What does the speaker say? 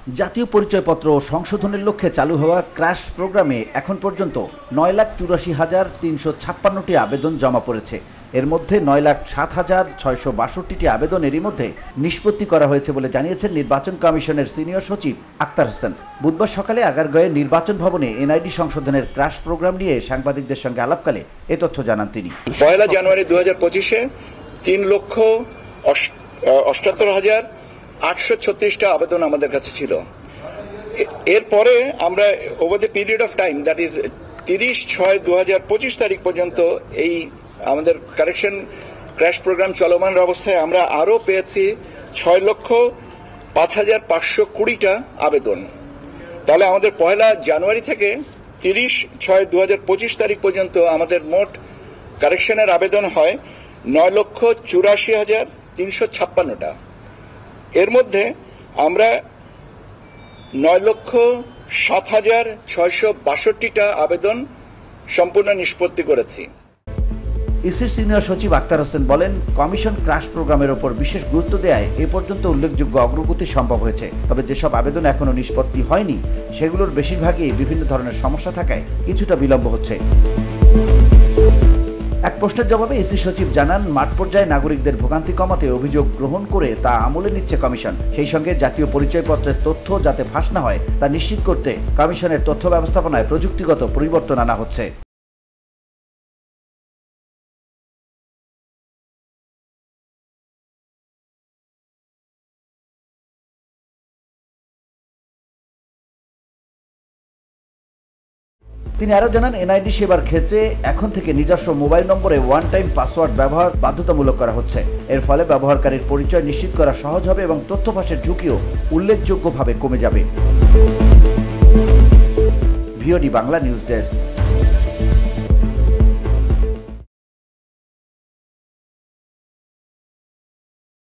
জাতীয় পরিচয়পত্র সংশোধনের লক্ষ্যে চালু হওয়া ক্র্যাশ প্রোগ্রামে এখন পর্যন্ত 9,84,356টি আবেদন জমা পড়েছে। এর মধ্যে 9,07,662টি আবেদনেরই মধ্যে নিষ্পত্তি করা হয়েছে বলে জানিয়েছেন নির্বাচন কমিশনের সিনিয়র সচিব আক্তার হোসেন। বুধবার সকালে আগারগাঁওয়ে নির্বাচন ভবনে এনআইডি সংশোধনের ক্র্যাশ প্রোগ্রাম নিয়ে সাংবাদিকদের সঙ্গে আলাপকালে এ তথ্য জানান তিনি। 1 জানুয়ারি 2025-এ 3,78,836টা আবেদন আমাদের কাছে ছিল। এরপরে আমরা over the period of time, that is 30/6/2025 তারিখ পর্যন্ত এই আমাদের কারেকশন ক্র্যাশ প্রোগ্রাম চলমান অবস্থায় আমরা আরো পেয়েছি 6,05,520টা আবেদন। তাহলে আমাদের 1 জানুয়ারি থেকে 30/6/2025 তারিখ পর্যন্ত আমাদের মোট কারেকশনের আবেদন হয় 9,84,356টা। এর মধ্যে আমরা 9,07,662টা আবেদন সম্পূর্ণ নিষ্পত্তি করেছি। ইসির সিনিয়র সচিব আক্তার হোসেন বলেন, কমিশন ক্র্যাশ প্রোগ্রামের ওপর বিশেষ গুরুত্ব দেয় এ পর্যন্ত উল্লেখযোগ্য অগ্রগতি সম্ভব হয়েছে। তবে যেসব আবেদন এখনো নিষ্পত্তি হয়নি সেগুলোর বেশিরভাগই বিভিন্ন ধরনের সমস্যা থাকায় কিছুটা বিলম্ব হচ্ছে। এক প্রশ্নের জবাবে ইসি সচিব জানান, মাঠ পর্যায়ে নাগরিকদের ভোগান্তি কমাতে অভিযোগ গ্রহণ করে তা আমলে নিচ্ছে কমিশন। সেই সঙ্গে জাতীয় পরিচয়পত্রের তথ্য যাতে ফাঁস না হয় তা নিশ্চিত করতে কমিশনের তথ্য ব্যবস্থাপনায় প্রযুক্তিগত পরিবর্তন আনা হচ্ছে। তিনি আরও জানান, এনআইডি সেবার ক্ষেত্রে এখন থেকে নিজস্ব মোবাইল নম্বরে ওয়ান টাইম পাসওয়ার্ড ব্যবহার বাধ্যতামূলক করা হচ্ছে। এর ফলে ব্যবহারকারীর পরিচয় নিশ্চিত করা সহজ হবে এবং তথ্য ফাঁসের ঝুঁকিও উল্লেখযোগ্যভাবে কমে যাবে। VOD Bangla news desk.